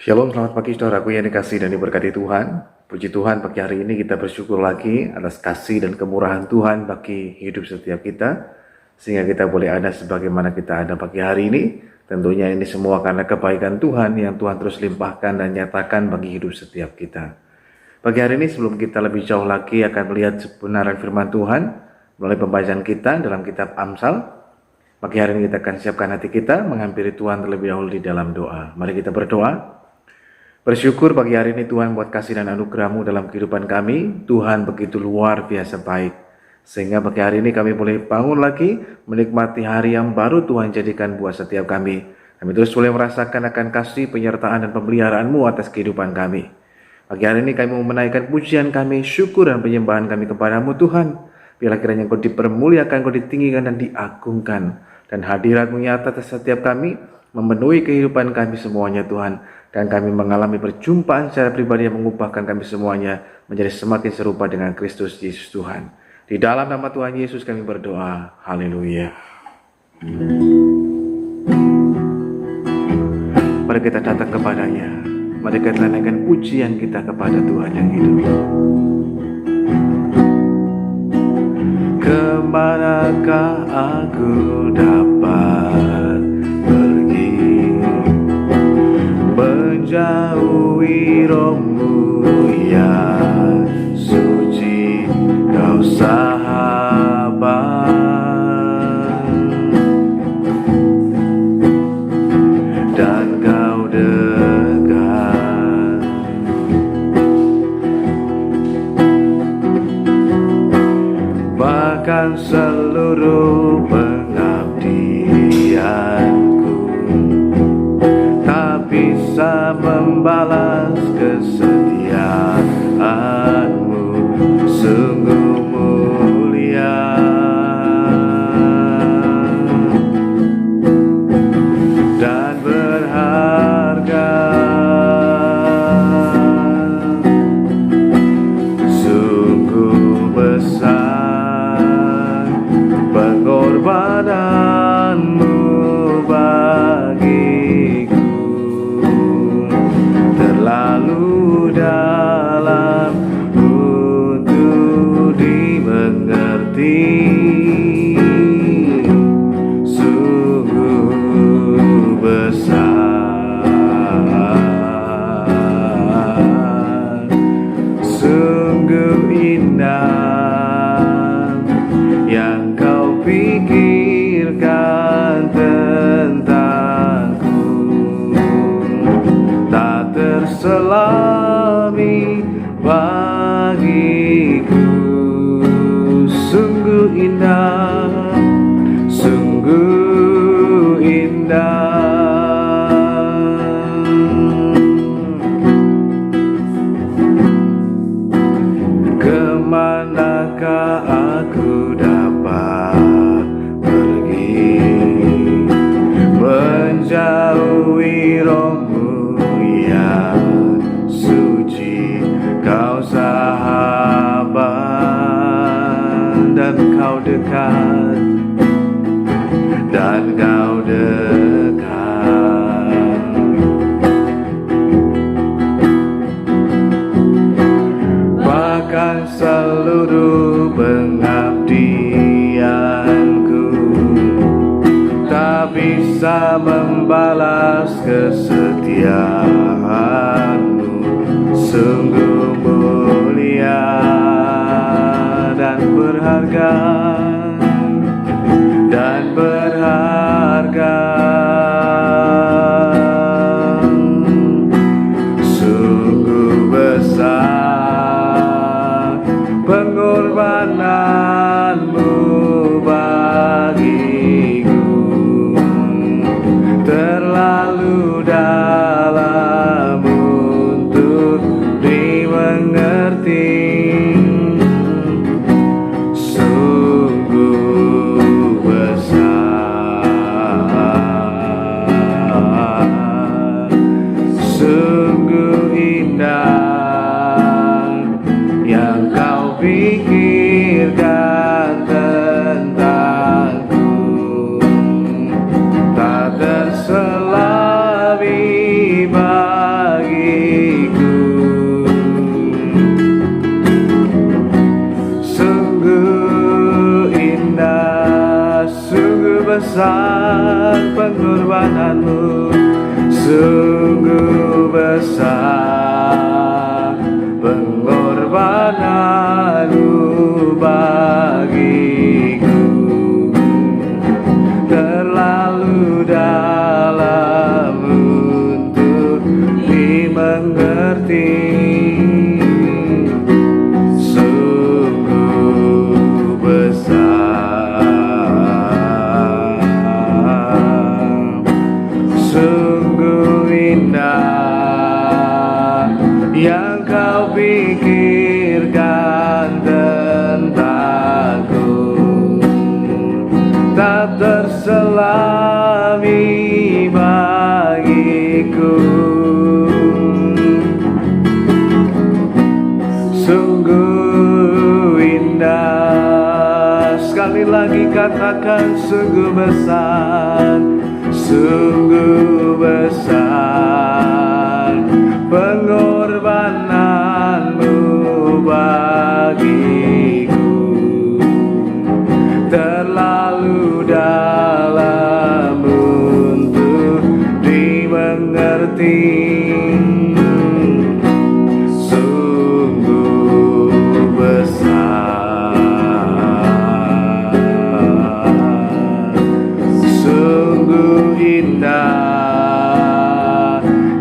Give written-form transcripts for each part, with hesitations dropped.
Shalom, selamat pagi saudaraku yang dikasihi dan diberkati Tuhan. Puji Tuhan, pagi hari ini kita bersyukur lagi atas kasih dan kemurahan Tuhan bagi hidup setiap kita. Sehingga kita boleh ada sebagaimana kita ada pagi hari ini. Tentunya ini semua karena kebaikan Tuhan yang Tuhan terus limpahkan dan nyatakan bagi hidup setiap kita. Pagi hari ini sebelum kita lebih jauh lagi akan melihat kebenaran firman Tuhan melalui pembacaan kita dalam kitab Amsal. Pagi hari ini kita akan siapkan hati kita menghampiri Tuhan terlebih dahulu di dalam doa. Mari kita berdoa. Bersyukur pagi hari ini Tuhan buat kasih dan anugerah-Mu dalam kehidupan kami. Tuhan begitu luar biasa baik. Sehingga pagi hari ini kami boleh bangun lagi menikmati hari yang baru Tuhan jadikan buat setiap kami. Kami terus boleh merasakan akan kasih, penyertaan dan pemeliharaan-Mu atas kehidupan kami. Pagi hari ini kami mau menaikkan pujian kami, syukur dan penyembahan kami kepada-Mu Tuhan. Biarlah kiranya Engkau dipermuliakan, Engkau ditinggikan dan diagungkan. Dan hadirat-Mu nyata atas setiap kami, memenuhi kehidupan kami semuanya Tuhan. Dan kami mengalami perjumpaan secara pribadi yang mengubahkan kami semuanya menjadi semakin serupa dengan Kristus Yesus Tuhan. Di dalam nama Tuhan Yesus kami berdoa. Haleluya. Mari kita datang kepadanya. Mari kita naikkan pujian kita kepada Tuhan yang hidup. Kemanakah aku dapat menjauhi roh-Mu yang suci, Kau sahabat, dan Kau dekat. Bahkan seluruh pengabdianku tak bisa membalas kesetiaan-Mu, sungguh mulia dan berharga, sungguh besar pengorbanan-Mu bagiku, terlalu dalam untuk dimengerti, sungguh besar, sungguh indah yang Kau pikirkan tentangku, tak terselami bagiku, sungguh indah, sungguh indah. Kemanakah aku dapat pergi menjauhi roh-Mu yang suci, Kau sahabat, dan Kau dekat, dan Kau dekat. Bahkan seluruh pengabdianku tak bisa membalas kesetiaan-Mu, sungguh mulia dan berharga, dan berharga, sungguh besar pengorbanan-Mu bagiku, terlalu dalam untuk dimengerti, sungguh bagiku. Sungguh indah, sekali lagi katakan sungguh besar, sungguh besar pengorbananmu bagiku, terlalu dalam untuk dimengerti.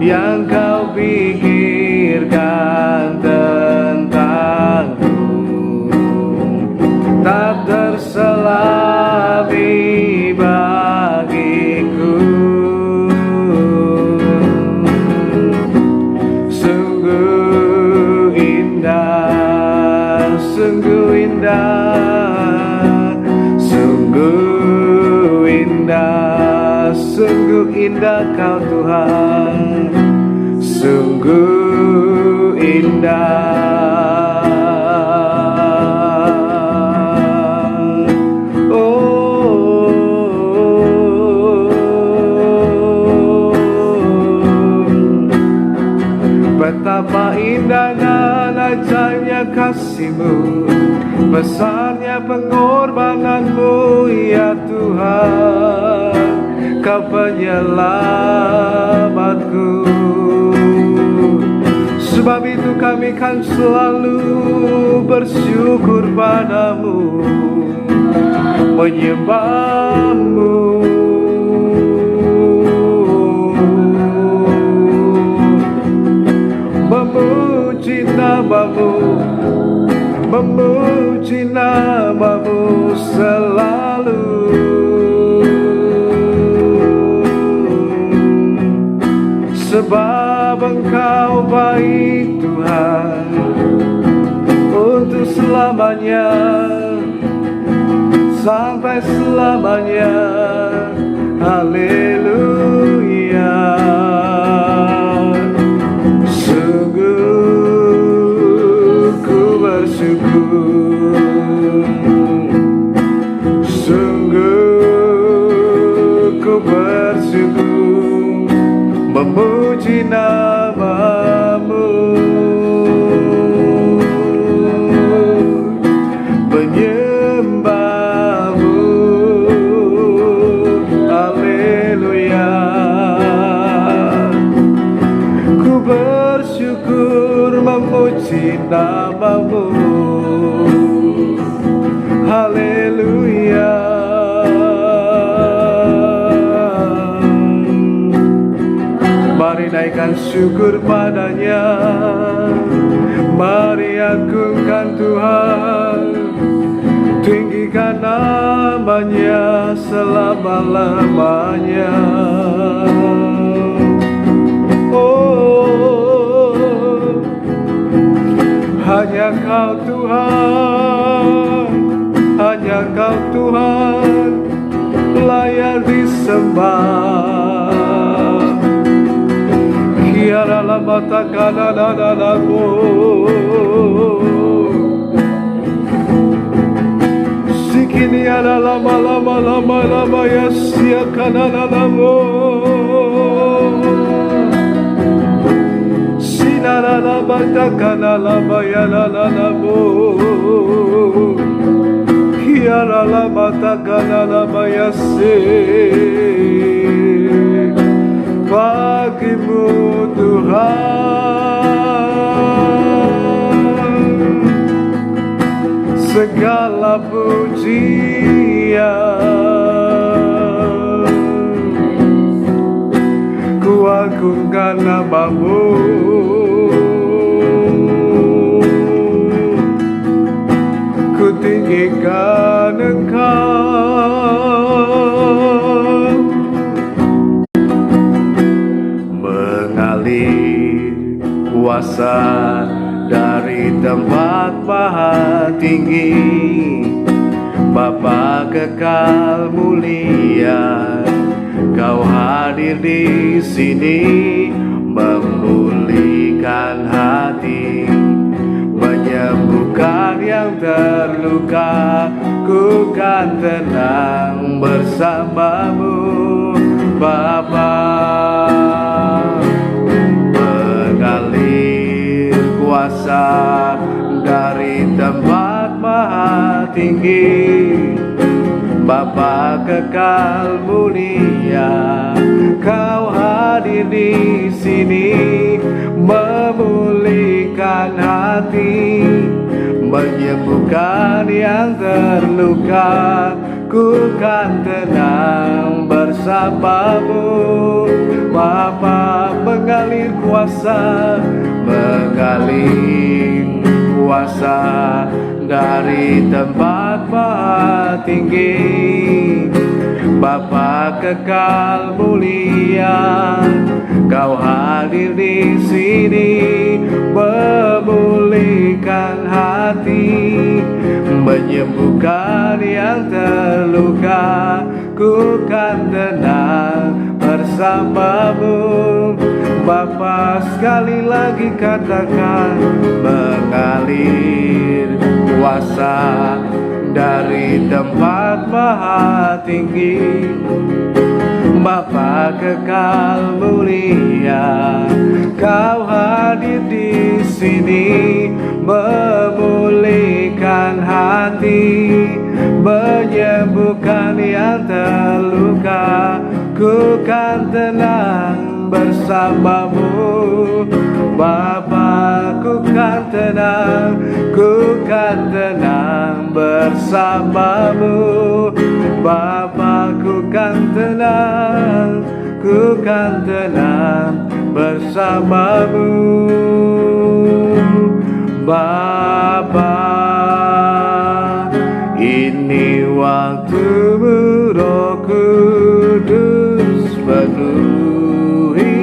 Yang kau pikirkan tentangku tak terselami bagiku. Sungguh indah, sungguh indah, sungguh indah, sungguh indah kau Tuhan. Sungguh indah. Betapa indah dan ajaibnya kasih-Mu, besarnya pengorbananmu ya Tuhan, Kau penyelamatku. Sebab itu kami kan selalu bersyukur padamu, menyembah-Mu. Memuji nama-Mu, memuji nama-Mu selalu. Sebab Engkau baik Tuhan, untuk selamanya, sampai selamanya. Haleluya. Sungguh ku bersyukur, sungguh ku bersyukur, memuji nama-Mu, menyembah-Mu. Haleluya. Ku bersyukur memuji nama-Mu. Haleluya. Mari naikkan syukur padanya, mari agungkan Tuhan, tinggikan namanya selama-lamanya. Oh, hanya Kau Tuhan, hanya Kau Tuhan layak disembah. Kiara la mata kana na na na mo, sikini ara lama lama lama lama ya sia kana na na mo, sinara la mata kana lama ya na na na mo, kiara la mata kana lama ya se. Bagi-Mu Tuhan segala pujian, ku agungkan nama-Mu, ku tinggikan Engkau. Kuasa dari tempat maha tinggi, Bapa kekal mulia, Kau hadir di sini, memulihkan hati, menyembuhkan yang terluka. Ku kan tenang bersamamu, Bapa. Mengalir kuasa dari tempat maha tinggi, Bapa kekal mulia. Kau hadir di sini, memulihkan hati, menyembuhkan yang terluka. Ku kan tenang bersamamu, Bapa. Mengalir kuasa, mengalir kuasa dari tempat maha tinggi, Bapa kekal mulia. Kau hadir di sini, memulihkan hati, menyembuhkan yang terluka. Ku kan tenang bersamamu, Bapa. Sekali lagi katakan, mengalir kuasa dari tempat maha tinggi, Bapa kekal mulia. Kau hadir di sini, memulihkan hati, menyembuhkan yang terluka. Ku kan tenang bersamamu, Bapa. Ku kan tenang, ku kan tenang bersamamu, Bapa. Ku kan tenang, ku kan tenang bersamamu, Bapa. Ini waktumu, Roh Kudus penuhi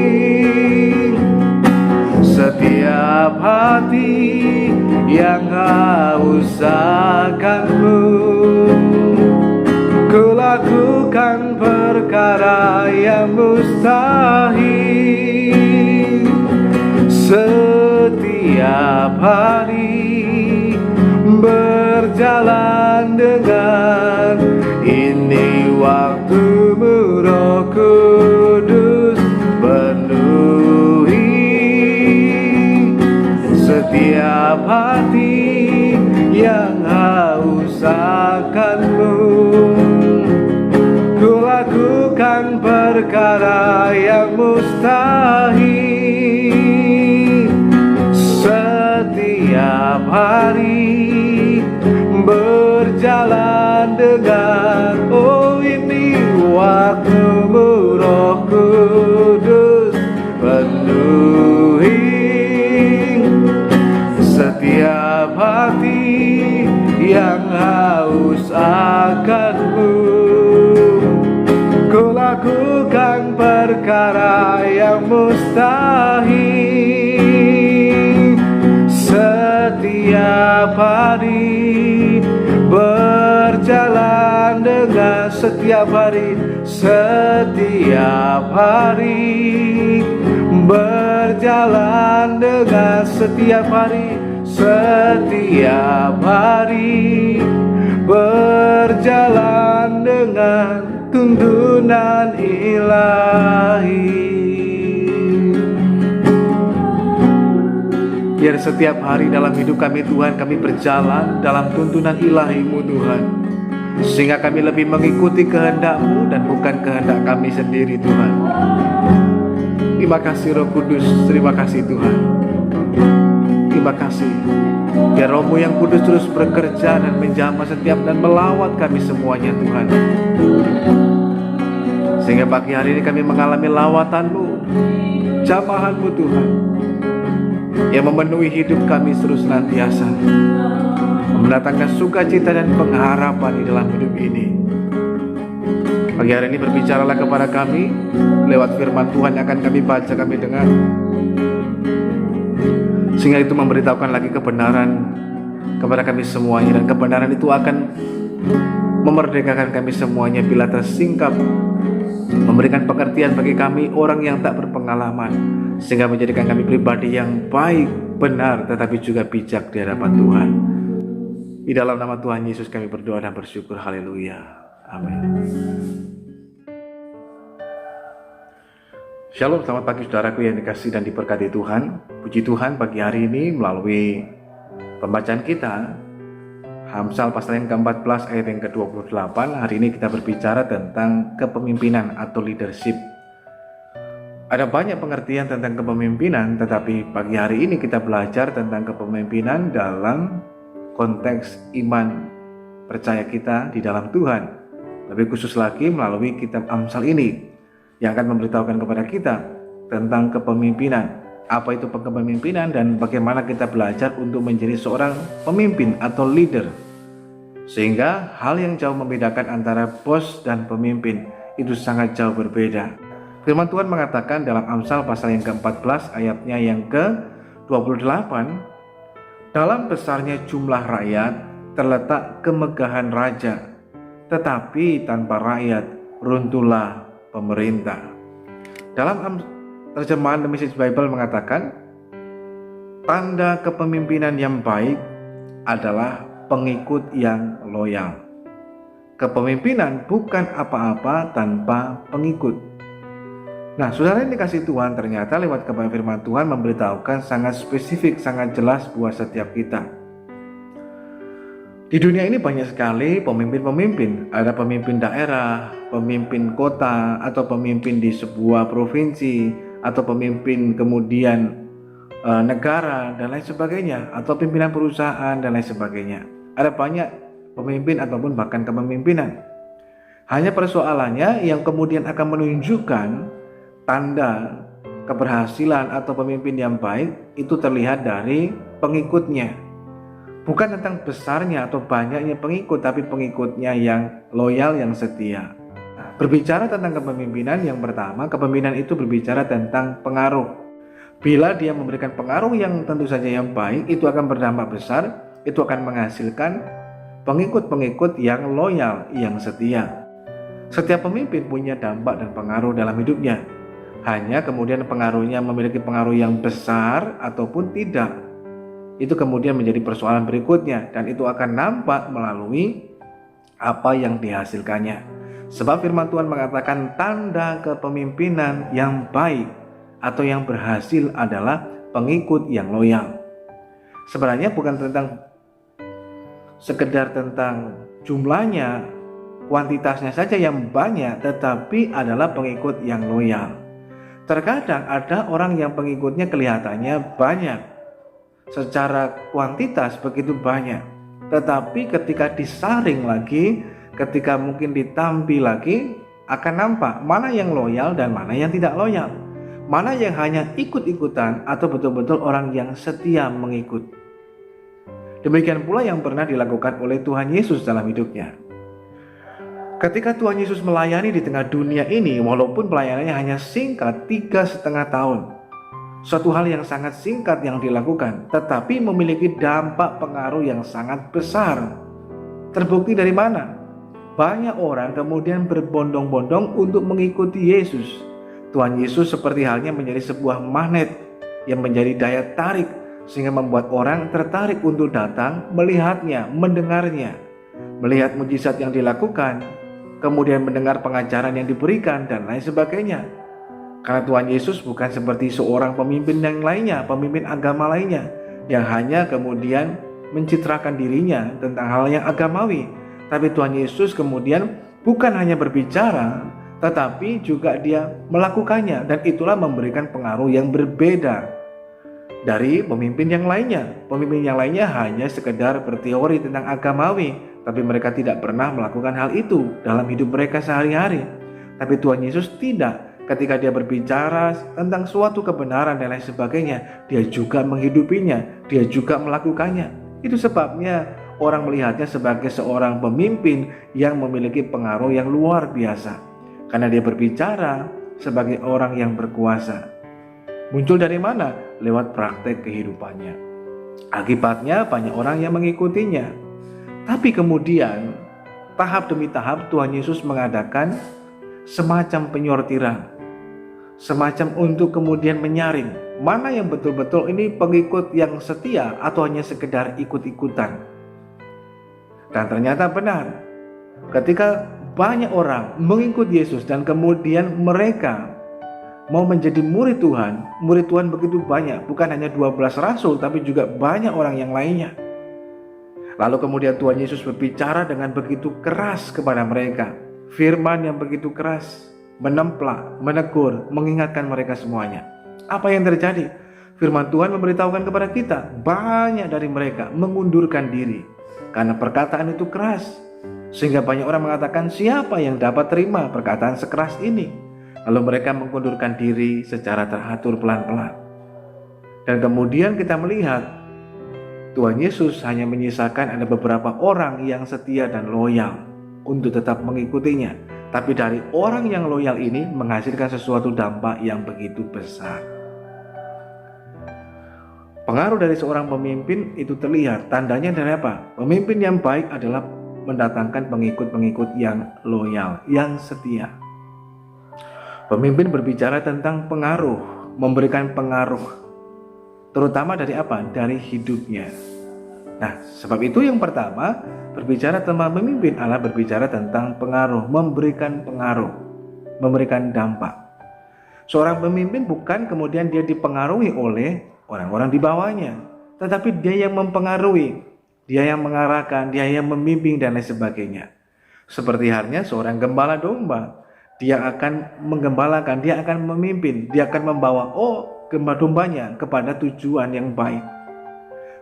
setiap hati yang haus akanmu. Ku lakukan perkara yang mustahil setiap hari, berjalan dengan ini waktumu, Roh Kudus penuhi setiap hati yang haus akanmu. Ku lakukan perkara yang mustahil setiap hari, berjalan dengan ini waktumu, Roh Kudus penuhi setiap hati yang haus akanmu. Ku lakukan perkara yang mustahil setiap hari, berjalan dengan setiap hari, setiap hari, berjalan dengan setiap hari, setiap hari, berjalan dengan tuntunan ilahi. Biar setiap hari dalam hidup kami, Tuhan, kami berjalan dalam tuntunan ilahi-Mu, Tuhan, sehingga kami lebih mengikuti kehendak-Mu dan bukan kehendak kami sendiri, Tuhan. Terima kasih Roh Kudus, terima kasih Tuhan. Terima kasih. Biar Roh-Mu yang kudus terus bekerja dan menjamah setiap dan melawat kami semuanya, Tuhan. Sehingga pagi hari ini kami mengalami lawatan-Mu, jamahan-Mu, Tuhan, yang memenuhi hidup kami terus senantiasa, mendatangkan sukacita dan pengharapan di dalam hidup ini. Pagi hari ini berbicaralah kepada kami lewat firman Tuhan yang akan kami baca, kami dengar, sehingga itu memberitahukan lagi kebenaran kepada kami semuanya, dan kebenaran itu akan memerdekakan kami semuanya bila tersingkap memberikan pengertian bagi kami orang yang tak berpengalaman, sehingga menjadikan kami pribadi yang baik, benar, tetapi juga bijak di hadapan Tuhan. Di dalam nama Tuhan Yesus kami berdoa dan bersyukur. Haleluya. Amin. Shalom, selamat pagi saudaraku yang dikasihi dan diberkati Tuhan. Puji Tuhan pagi hari ini melalui pembacaan kita Amsal pasal yang ke-14 ayat yang ke-28. Hari ini kita berbicara tentang kepemimpinan atau leadership. Ada banyak pengertian tentang kepemimpinan, tetapi pagi hari ini kita belajar tentang kepemimpinan dalam konteks iman percaya kita di dalam Tuhan. Lebih khusus lagi melalui kitab Amsal ini yang akan memberitahukan kepada kita tentang kepemimpinan. Apa itu kepemimpinan dan bagaimana kita belajar untuk menjadi seorang pemimpin atau leader. Sehingga hal yang jauh membedakan antara bos dan pemimpin itu sangat jauh berbeda. Firman Tuhan mengatakan dalam Amsal pasal yang ke-14 ayatnya yang ke-28, dalam besarnya jumlah rakyat terletak kemegahan raja, tetapi tanpa rakyat runtuhlah pemerintah. Dalam terjemahan The Message Bible mengatakan, tanda kepemimpinan yang baik adalah pengikut yang loyal. Kepemimpinan bukan apa-apa tanpa pengikut. Nah, saudara yang dikasihi Tuhan, ternyata lewat kebenaran firman Tuhan memberitahukan sangat spesifik, sangat jelas buat setiap kita. Di dunia ini banyak sekali pemimpin-pemimpin. Ada pemimpin daerah, pemimpin kota, atau pemimpin di sebuah provinsi, atau pemimpin kemudian negara dan lain sebagainya, atau pimpinan perusahaan dan lain sebagainya. Ada banyak pemimpin ataupun bahkan kepemimpinan. Hanya persoalannya yang kemudian akan menunjukkan tanda keberhasilan atau pemimpin yang baik itu terlihat dari pengikutnya. Bukan tentang besarnya atau banyaknya pengikut, tapi pengikutnya yang loyal, yang setia. Berbicara tentang kepemimpinan, yang pertama, kepemimpinan itu berbicara tentang pengaruh. Bila dia memberikan pengaruh yang tentu saja yang baik, itu akan berdampak besar, itu akan menghasilkan pengikut-pengikut yang loyal, yang setia. Setiap pemimpin punya dampak dan pengaruh dalam hidupnya. Hanya kemudian pengaruhnya memiliki pengaruh yang besar ataupun tidak. Itu kemudian menjadi persoalan berikutnya, dan itu akan nampak melalui apa yang dihasilkannya. Sebab firman Tuhan mengatakan tanda kepemimpinan yang baik atau yang berhasil adalah pengikut yang loyal. Sebenarnya bukan sekedar tentang jumlahnya, kuantitasnya saja yang banyak, tetapi adalah pengikut yang loyal. Terkadang ada orang yang pengikutnya kelihatannya banyak, secara kuantitas begitu banyak, tetapi ketika disaring lagi, ketika mungkin ditampil lagi, akan nampak mana yang loyal dan mana yang tidak loyal, mana yang hanya ikut-ikutan atau betul-betul orang yang setia mengikut. Demikian pula yang pernah dilakukan oleh Tuhan Yesus dalam hidupnya. Ketika Tuhan Yesus melayani di tengah dunia ini, walaupun pelayanannya hanya singkat 3,5 tahun, suatu hal yang sangat singkat yang dilakukan, tetapi memiliki dampak pengaruh yang sangat besar. Terbukti dari mana? Banyak orang kemudian berbondong-bondong untuk mengikuti Yesus. Tuhan Yesus seperti halnya menjadi sebuah magnet yang menjadi daya tarik, sehingga membuat orang tertarik untuk datang melihatnya, mendengarnya, melihat mujizat yang dilakukan, kemudian mendengar pengajaran yang diberikan dan lain sebagainya. Karena Tuhan Yesus bukan seperti seorang pemimpin yang lainnya, pemimpin agama lainnya, yang hanya kemudian mencitrakan dirinya tentang hal yang agamawi. Tapi Tuhan Yesus kemudian bukan hanya berbicara, tetapi juga dia melakukannya, dan itulah memberikan pengaruh yang berbeda dari pemimpin yang lainnya. Pemimpin yang lainnya hanya sekedar berteori tentang agamawi, tapi mereka tidak pernah melakukan hal itu dalam hidup mereka sehari-hari. Tapi Tuhan Yesus tidak. Ketika dia berbicara tentang suatu kebenaran dan lain sebagainya, dia juga menghidupinya, dia juga melakukannya. Itu sebabnya orang melihatnya sebagai seorang pemimpin yang memiliki pengaruh yang luar biasa. Karena dia berbicara sebagai orang yang berkuasa. Muncul dari mana? Lewat praktek kehidupannya. Akibatnya banyak orang yang mengikutinya. Tapi kemudian tahap demi tahap Tuhan Yesus mengadakan semacam penyortiran, semacam untuk kemudian menyaring mana yang betul-betul ini pengikut yang setia atau hanya sekedar ikut-ikutan. Dan ternyata benar, ketika banyak orang mengikut Yesus dan kemudian mereka mau menjadi murid Tuhan begitu banyak, bukan hanya 12 rasul tapi juga banyak orang yang lainnya. Lalu kemudian Tuhan Yesus berbicara dengan begitu keras kepada mereka, firman yang begitu keras, menemplak, menegur, mengingatkan mereka semuanya. Apa yang terjadi? Firman Tuhan memberitahukan kepada kita, banyak dari mereka mengundurkan diri karena perkataan itu keras, sehingga banyak orang mengatakan, siapa yang dapat terima perkataan sekeras ini? Lalu mereka mengundurkan diri secara teratur pelan-pelan. Dan kemudian kita melihat Tuhan Yesus hanya menyisakan ada beberapa orang yang setia dan loyal untuk tetap mengikutinya. Tapi dari orang yang loyal ini menghasilkan sesuatu dampak yang begitu besar. Pengaruh dari seorang pemimpin itu terlihat. Tandanya dari apa? Pemimpin yang baik adalah mendatangkan pengikut-pengikut yang loyal, yang setia. Pemimpin berbicara tentang pengaruh, memberikan pengaruh. Terutama dari apa? Dari hidupnya. Nah, sebab itu yang pertama, berbicara tentang pemimpin adalah berbicara tentang pengaruh, memberikan pengaruh, memberikan dampak. Seorang pemimpin bukan kemudian dia dipengaruhi oleh orang-orang di bawahnya, tetapi dia yang mempengaruhi, dia yang mengarahkan, dia yang membimbing dan lain sebagainya. Seperti halnya seorang gembala domba, dia akan menggembalakan, dia akan memimpin, dia akan membawa domba-dombanya kepada tujuan yang baik.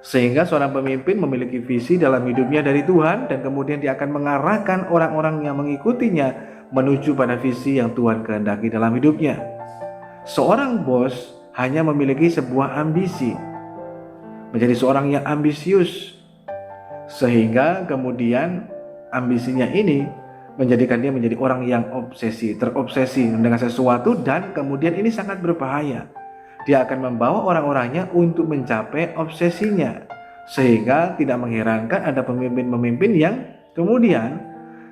Sehingga seorang pemimpin memiliki visi dalam hidupnya dari Tuhan dan kemudian dia akan mengarahkan orang-orang yang mengikutinya menuju pada visi yang Tuhan kehendaki dalam hidupnya. Seorang bos hanya memiliki sebuah ambisi, menjadi seorang yang ambisius, sehingga kemudian ambisinya ini menjadikan dia menjadi orang yang terobsesi dengan sesuatu, dan kemudian ini sangat berbahaya. Dia akan membawa orang-orangnya untuk mencapai obsesinya, sehingga tidak mengherankan ada pemimpin-pemimpin yang kemudian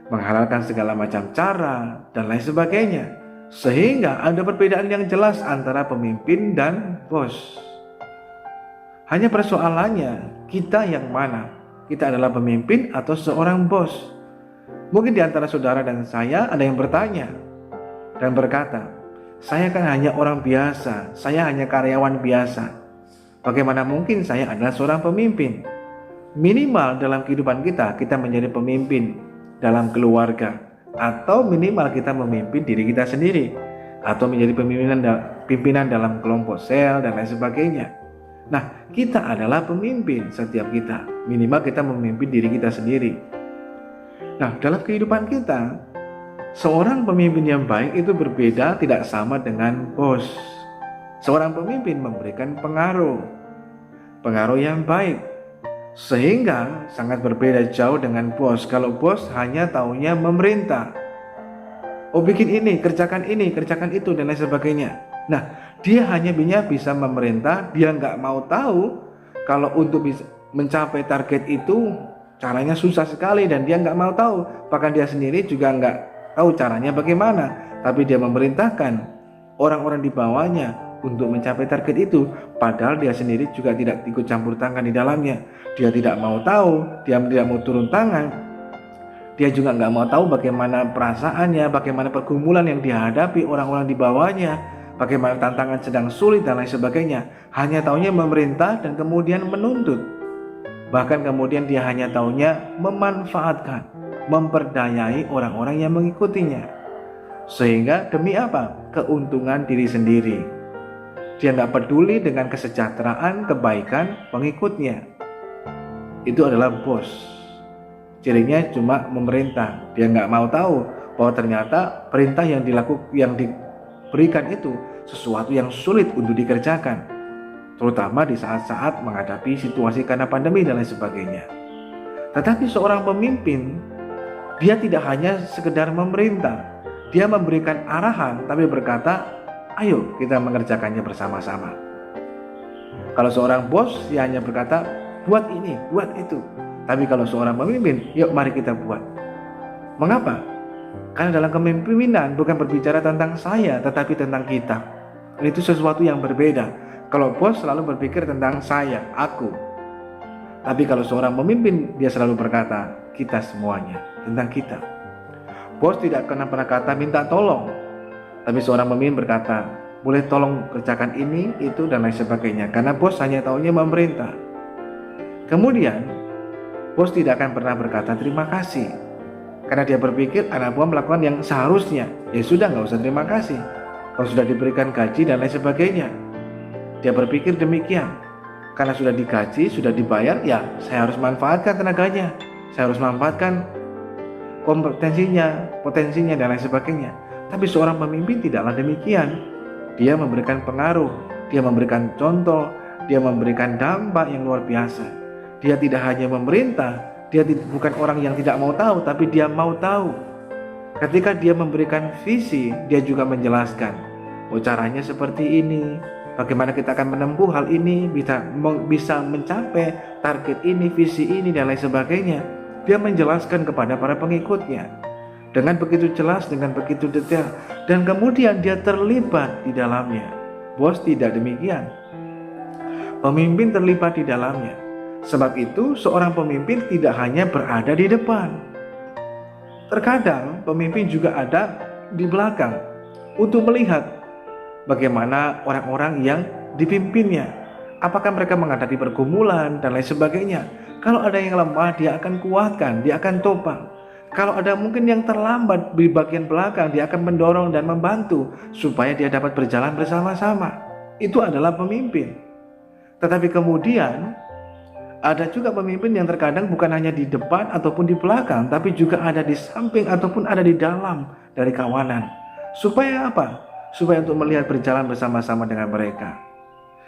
menghalalkan segala macam cara dan lain sebagainya, sehingga ada perbedaan yang jelas antara pemimpin dan bos. Hanya persoalannya, kita yang mana? Kita adalah pemimpin atau seorang bos? Mungkin di antara saudara dan saya ada yang bertanya dan berkata, saya kan hanya orang biasa, saya hanya karyawan biasa. Bagaimana mungkin saya adalah seorang pemimpin? Minimal dalam kehidupan kita menjadi pemimpin dalam keluarga, atau minimal kita memimpin diri kita sendiri, atau menjadi pimpinan dalam kelompok sel dan lain sebagainya. Nah, kita adalah pemimpin setiap kita. Minimal kita memimpin diri kita sendiri. Nah, dalam kehidupan kita, seorang pemimpin yang baik itu berbeda, tidak sama dengan bos. Seorang pemimpin memberikan pengaruh yang baik, sehingga sangat berbeda jauh dengan bos. Kalau bos hanya taunya memerintah, bikin ini, kerjakan itu dan lain sebagainya. Nah, dia hanya bisa memerintah, dia nggak mau tahu kalau untuk bisa mencapai target itu caranya susah sekali, dan dia nggak mau tahu. Bahkan dia sendiri juga nggak tahu caranya bagaimana, tapi dia memerintahkan orang-orang di bawahnya untuk mencapai target itu, padahal dia sendiri juga tidak ikut campur tangan di dalamnya. Dia tidak mau tahu, dia tidak mau turun tangan, dia juga nggak mau tahu bagaimana perasaannya, bagaimana pergumulan yang dihadapi orang-orang di bawahnya, bagaimana tantangan sedang sulit dan lain sebagainya. Hanya taunya memerintah dan kemudian menuntut, bahkan kemudian dia hanya taunya memanfaatkan, memperdayai orang-orang yang mengikutinya, sehingga demi apa? Keuntungan diri sendiri. Dia nggak peduli dengan kesejahteraan, kebaikan pengikutnya. Itu adalah bos. Cirinya cuma memerintah. Dia nggak mau tahu bahwa ternyata perintah yang diberikan itu sesuatu yang sulit untuk dikerjakan, terutama di saat-saat menghadapi situasi karena pandemi dan lain sebagainya. Tetapi seorang pemimpin, dia tidak hanya sekedar memerintah, dia memberikan arahan, tapi berkata, ayo kita mengerjakannya bersama-sama. Kalau seorang bos, dia hanya berkata, buat ini, buat itu. Tapi kalau seorang pemimpin, yuk mari kita buat. Mengapa? Karena dalam kepemimpinan bukan berbicara tentang saya, tetapi tentang kita. Dan itu sesuatu yang berbeda. Kalau bos selalu berpikir tentang saya, aku. Tapi kalau seorang pemimpin, dia selalu berkata, kita semuanya, tentang kita. Bos tidak pernah kata minta tolong. Tapi seorang pemimpin berkata, boleh tolong kerjakan ini, itu, dan lain sebagainya. Karena bos hanya taunya memerintah. Kemudian, bos tidak akan pernah berkata terima kasih. Karena dia berpikir anak buah melakukan yang seharusnya. Ya sudah, nggak usah terima kasih. Kalau sudah diberikan gaji dan lain sebagainya. Dia berpikir demikian. Karena sudah digaji, sudah dibayar, ya saya harus manfaatkan tenaganya. Saya harus manfaatkan kompetensinya, potensinya, dan lain sebagainya. Tapi seorang pemimpin tidaklah demikian. Dia memberikan pengaruh, dia memberikan contoh, dia memberikan dampak yang luar biasa. Dia tidak hanya memerintah, dia bukan orang yang tidak mau tahu, tapi dia mau tahu. Ketika dia memberikan visi, dia juga menjelaskan, oh caranya seperti ini, bagaimana kita akan menempuh hal ini, bisa mencapai target ini, visi ini, dan lain sebagainya. Dia menjelaskan kepada para pengikutnya dengan begitu jelas, dengan begitu detail, dan kemudian dia terlibat di dalamnya. Bos tidak demikian. Pemimpin terlibat di dalamnya. Sebab itu seorang pemimpin tidak hanya berada di depan. Terkadang pemimpin juga ada di belakang untuk melihat bagaimana orang-orang yang dipimpinnya. Apakah mereka menghadapi pergumulan dan lain sebagainya. Kalau ada yang lemah, dia akan kuatkan, dia akan topang. Kalau ada mungkin yang terlambat di bagian belakang, dia akan mendorong dan membantu supaya dia dapat berjalan bersama-sama. Itu adalah pemimpin. Tetapi kemudian ada juga pemimpin yang terkadang bukan hanya di depan ataupun di belakang, tapi juga ada di samping ataupun ada di dalam dari kawanan. Supaya apa? Supaya untuk melihat berjalan bersama-sama dengan mereka.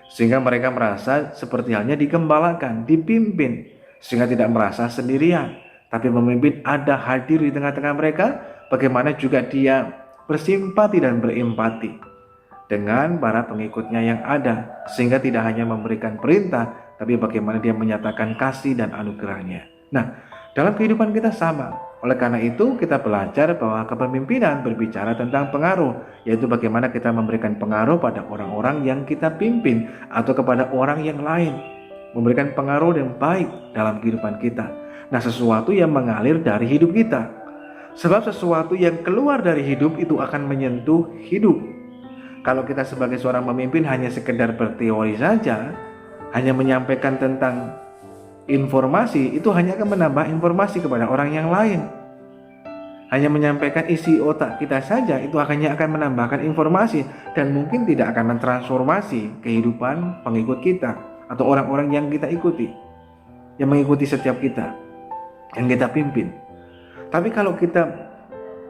Sehingga mereka merasa seperti halnya digembalakan, dipimpin, sehingga tidak merasa sendirian. Tapi pemimpin ada hadir di tengah-tengah mereka, bagaimana juga dia bersimpati dan berempati dengan para pengikutnya yang ada, sehingga tidak hanya memberikan perintah, tapi bagaimana dia menyatakan kasih dan anugerahnya. Nah, dalam kehidupan kita sama. Oleh karena itu, kita belajar bahwa kepemimpinan berbicara tentang pengaruh, yaitu bagaimana kita memberikan pengaruh pada orang-orang yang kita pimpin atau kepada orang yang lain, memberikan pengaruh yang baik dalam kehidupan kita. Nah, sesuatu yang mengalir dari hidup kita. Sebab sesuatu yang keluar dari hidup itu akan menyentuh hidup. Kalau kita sebagai seorang pemimpin hanya sekedar berteori saja, hanya menyampaikan tentang informasi, itu hanya akan menambah informasi kepada orang yang lain. Hanya menyampaikan isi otak kita saja, itu hanya akan menambahkan informasi dan mungkin tidak akan mentransformasi kehidupan pengikut kita atau orang-orang yang kita ikuti, yang mengikuti setiap kita, yang kita pimpin. Tapi kalau kita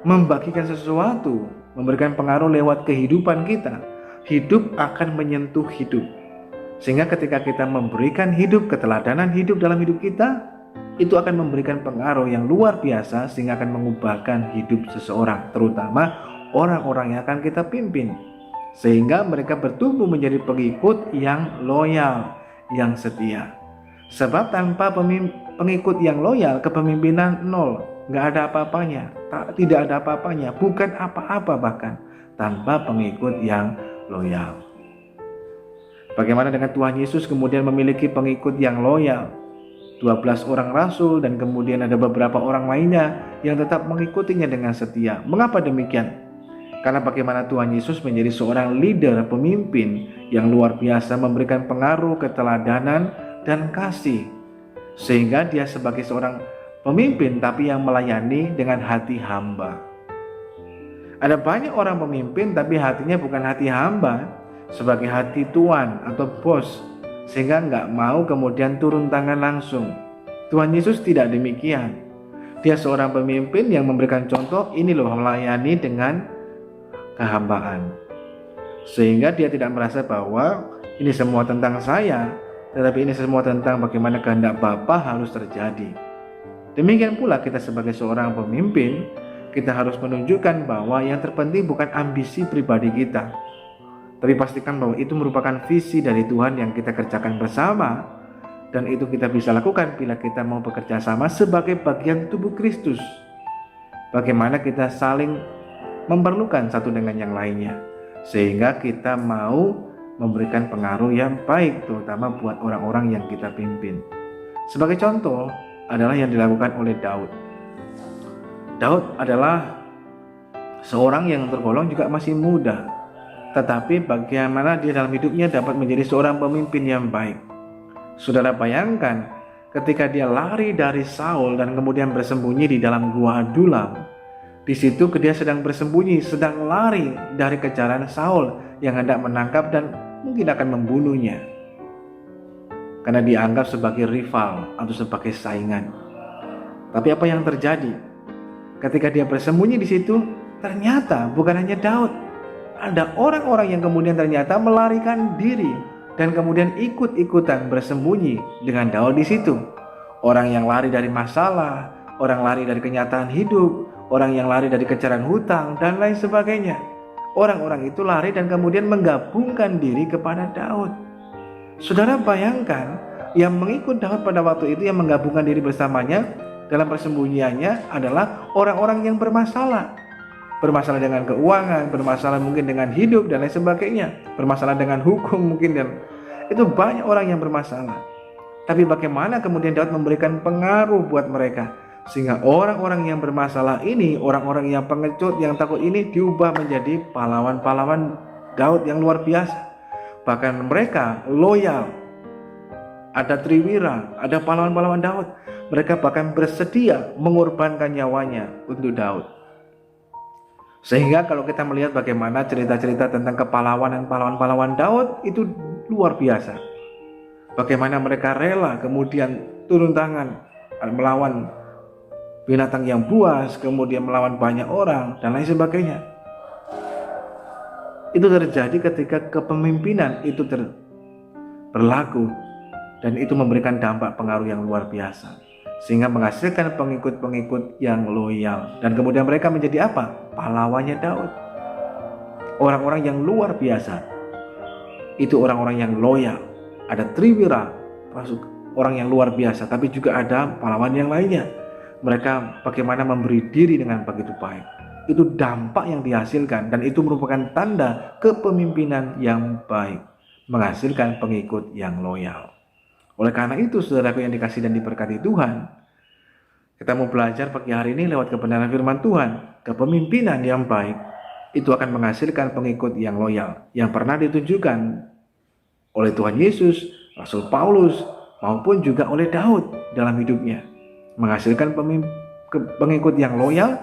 membagikan sesuatu, memberikan pengaruh lewat kehidupan kita, hidup akan menyentuh hidup. Sehingga ketika kita memberikan hidup, keteladanan hidup dalam hidup kita, itu akan memberikan pengaruh yang luar biasa, sehingga akan mengubahkan hidup seseorang, terutama orang-orang yang akan kita pimpin, sehingga mereka bertumbuh menjadi pengikut yang loyal, yang setia. Sebab tanpa pengikut yang loyal, kepemimpinan nol, nggak ada apa-apanya, tidak ada apa-apanya, bukan apa-apa bahkan tanpa pengikut yang loyal. Bagaimana dengan Tuhan Yesus kemudian memiliki pengikut yang loyal, 12 orang rasul, dan kemudian ada beberapa orang lainnya yang tetap mengikutinya dengan setia. Mengapa demikian? Karena bagaimana Tuhan Yesus menjadi seorang leader, pemimpin yang luar biasa, memberikan pengaruh, keteladanan, dan kasih, sehingga dia sebagai seorang pemimpin tapi yang melayani dengan hati hamba. Ada banyak orang pemimpin tapi hatinya bukan hati hamba, sebagai hati tuan atau bos, sehingga nggak mau kemudian turun tangan langsung. Tuhan Yesus tidak demikian. Dia seorang pemimpin yang memberikan contoh, ini loh melayani dengan kehambaan, sehingga dia tidak merasa bahwa ini semua tentang saya, tetapi ini semua tentang bagaimana kehendak Bapa harus terjadi. Demikian pula kita sebagai seorang pemimpin, kita harus menunjukkan bahwa yang terpenting bukan ambisi pribadi kita, tapi pastikan bahwa itu merupakan visi dari Tuhan yang kita kerjakan bersama, dan itu kita bisa lakukan bila kita mau bekerja sama sebagai bagian tubuh Kristus. bagaimana kita saling memerlukan satu dengan yang lainnya, sehingga kita mau memberikan pengaruh yang baik, terutama buat orang-orang yang kita pimpin. Sebagai contoh adalah yang dilakukan oleh Daud. Daud adalah seorang yang tergolong juga masih muda, tetapi bagaimana dia dalam hidupnya dapat menjadi seorang pemimpin yang baik. Saudara bayangkan ketika dia lari dari Saul dan kemudian bersembunyi di dalam gua Adulam. Di situ dia sedang bersembunyi, sedang lari dari kejaran Saul yang hendak menangkap dan mungkin akan membunuhnya, karena dianggap sebagai rival atau sebagai saingan. Tapi apa yang terjadi? Ketika dia bersembunyi di situ, ternyata bukan hanya Daud, ada orang-orang yang kemudian ternyata melarikan diri dan kemudian ikut-ikutan bersembunyi dengan Daud di situ. Orang yang lari dari masalah, orang lari dari kenyataan hidup, orang yang lari dari kejaran hutang dan lain sebagainya. Orang-orang itu lari dan kemudian menggabungkan diri kepada Daud. Saudara bayangkan, yang mengikut Daud pada waktu itu, yang menggabungkan diri bersamanya dalam persembunyiannya adalah orang-orang yang bermasalah. Bermasalah dengan keuangan, bermasalah mungkin dengan hidup dan lain sebagainya, bermasalah dengan hukum mungkin, dan itu banyak orang yang bermasalah. Tapi bagaimana kemudian Daud memberikan pengaruh buat mereka, sehingga orang-orang yang bermasalah ini, orang-orang yang pengecut, yang takut ini diubah menjadi pahlawan-pahlawan Daud yang luar biasa. Bahkan mereka loyal. Ada triwira, ada pahlawan-pahlawan Daud. Mereka bahkan bersedia mengorbankan nyawanya untuk Daud. Sehingga kalau kita melihat bagaimana cerita-cerita tentang kepahlawanan pahlawan-pahlawan Daud itu luar biasa. Bagaimana mereka rela kemudian turun tangan melawan binatang yang buas, kemudian melawan banyak orang dan lain sebagainya. Itu terjadi ketika kepemimpinan itu berlaku, dan itu memberikan dampak pengaruh yang luar biasa, sehingga menghasilkan pengikut-pengikut yang loyal, dan kemudian mereka menjadi apa? Pahlawannya Daud. Orang-orang yang luar biasa. Itu orang-orang yang loyal. Ada triwira, orang yang luar biasa, tapi juga ada pahlawan yang lainnya. Mereka bagaimana memberi diri dengan begitu baik. Itu dampak yang dihasilkan, dan itu merupakan tanda kepemimpinan yang baik, menghasilkan pengikut yang loyal. Oleh karena itu, saudaraku yang dikasihi dan diberkati Tuhan, kita mau belajar pagi hari ini lewat kebenaran firman Tuhan. Kepemimpinan yang baik itu akan menghasilkan pengikut yang loyal, yang pernah ditunjukkan oleh Tuhan Yesus, Rasul Paulus, maupun juga oleh Daud dalam hidupnya. Menghasilkan pengikut yang loyal,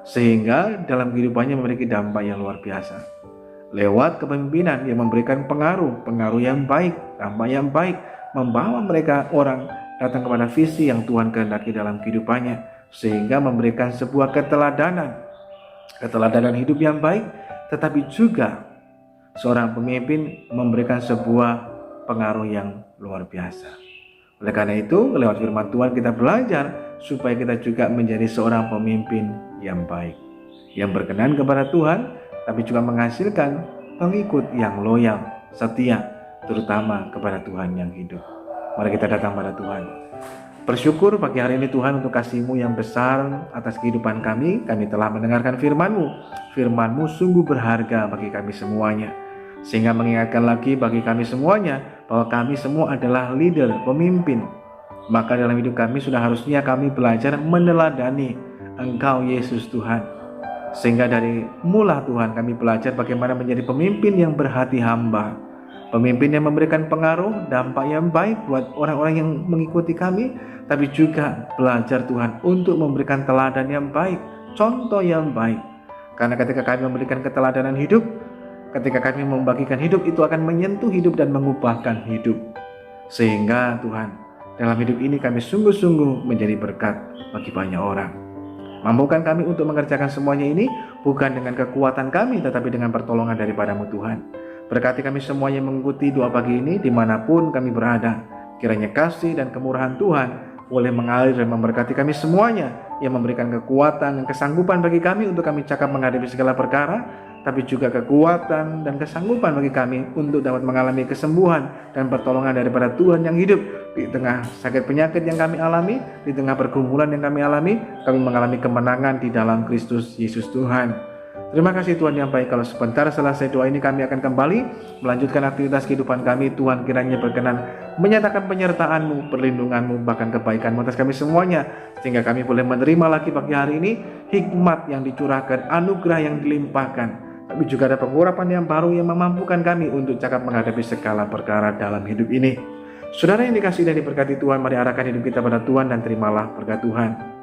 sehingga dalam kehidupannya memiliki dampak yang luar biasa. Lewat kepemimpinan yang memberikan pengaruh yang baik, dampak yang baik, membawa mereka orang datang kepada visi yang Tuhan kehendaki dalam kehidupannya, sehingga memberikan sebuah keteladanan hidup yang baik, tetapi juga seorang pemimpin memberikan sebuah pengaruh yang luar biasa. Oleh karena itu, lewat firman Tuhan kita belajar supaya kita juga menjadi seorang pemimpin yang baik, yang berkenan kepada Tuhan, tapi juga menghasilkan pengikut yang loyal, setia, terutama kepada Tuhan yang hidup. Mari kita datang pada Tuhan. Bersyukur pagi hari ini Tuhan untuk kasih-Mu yang besar atas kehidupan kami. Kami telah mendengarkan firman-Mu. Firman-Mu sungguh berharga bagi kami semuanya, sehingga mengingatkan lagi bagi kami semuanya bahwa kami semua adalah leader, pemimpin. Maka dalam hidup kami sudah harusnya kami belajar meneladani Engkau Yesus Tuhan, sehingga dari mula Tuhan kami belajar bagaimana menjadi pemimpin yang berhati hamba, pemimpin yang memberikan pengaruh, dampak yang baik buat orang-orang yang mengikuti kami, tapi juga belajar Tuhan untuk memberikan teladan yang baik, contoh yang baik. Karena ketika kami memberikan keteladanan hidup, ketika kami membagikan hidup, itu akan menyentuh hidup dan mengubahkan hidup. Sehingga Tuhan, dalam hidup ini kami sungguh-sungguh menjadi berkat bagi banyak orang. Mampukan kami untuk mengerjakan semuanya ini bukan dengan kekuatan kami, tetapi dengan pertolongan daripada-Mu Tuhan. Berkati kami semuanya mengikuti doa pagi ini dimanapun kami berada. Kiranya kasih dan kemurahan Tuhan boleh mengalir dan memberkati kami semuanya, yang memberikan kekuatan dan kesanggupan bagi kami untuk kami cakap menghadapi segala perkara, tapi juga kekuatan dan kesanggupan bagi kami untuk dapat mengalami kesembuhan dan pertolongan daripada Tuhan yang hidup. Di tengah sakit penyakit yang kami alami, di tengah pergumulan yang kami alami, kami mengalami kemenangan di dalam Kristus Yesus Tuhan. Terima kasih Tuhan yang baik. Kalau sebentar selesai doa ini kami akan kembali melanjutkan aktivitas kehidupan kami. Tuhan kiranya berkenan menyatakan penyertaan-Mu, perlindungan-Mu, bahkan kebaikan-Mu atas kami semuanya, sehingga kami boleh menerima lagi pagi hari ini hikmat yang dicurahkan, anugerah yang dilimpahkan, tapi juga ada pengurapan yang baru yang memampukan kami untuk cakap menghadapi segala perkara dalam hidup ini. Saudara yang dikasihi dan diberkati Tuhan, mari arahkan hidup kita pada Tuhan dan terimalah berkat Tuhan.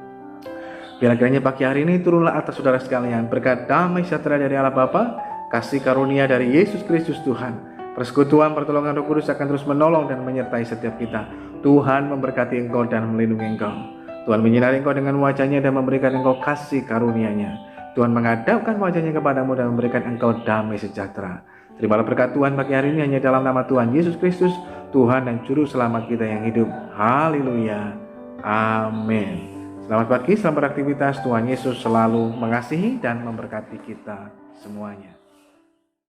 Biar kiranya pagi hari ini turunlah atas saudara sekalian berkat damai sejahtera dari Allah Bapa, kasih karunia dari Yesus Kristus Tuhan, persekutuan pertolongan Roh Kudus akan terus menolong dan menyertai setiap kita. Tuhan memberkati engkau dan melindungi engkau. Tuhan menyinari engkau dengan wajah-Nya dan memberikan engkau kasih karunia-Nya. Tuhan menghadapkan wajah-Nya kepadamu dan memberikan engkau damai sejahtera. Terimalah berkat Tuhan pagi hari ini hanya dalam nama Tuhan Yesus Kristus, Tuhan dan Juru Selamat kita yang hidup. Haleluya. Amin. Selamat pagi, selamat beraktivitas. Tuhan Yesus selalu mengasihi dan memberkati kita semuanya.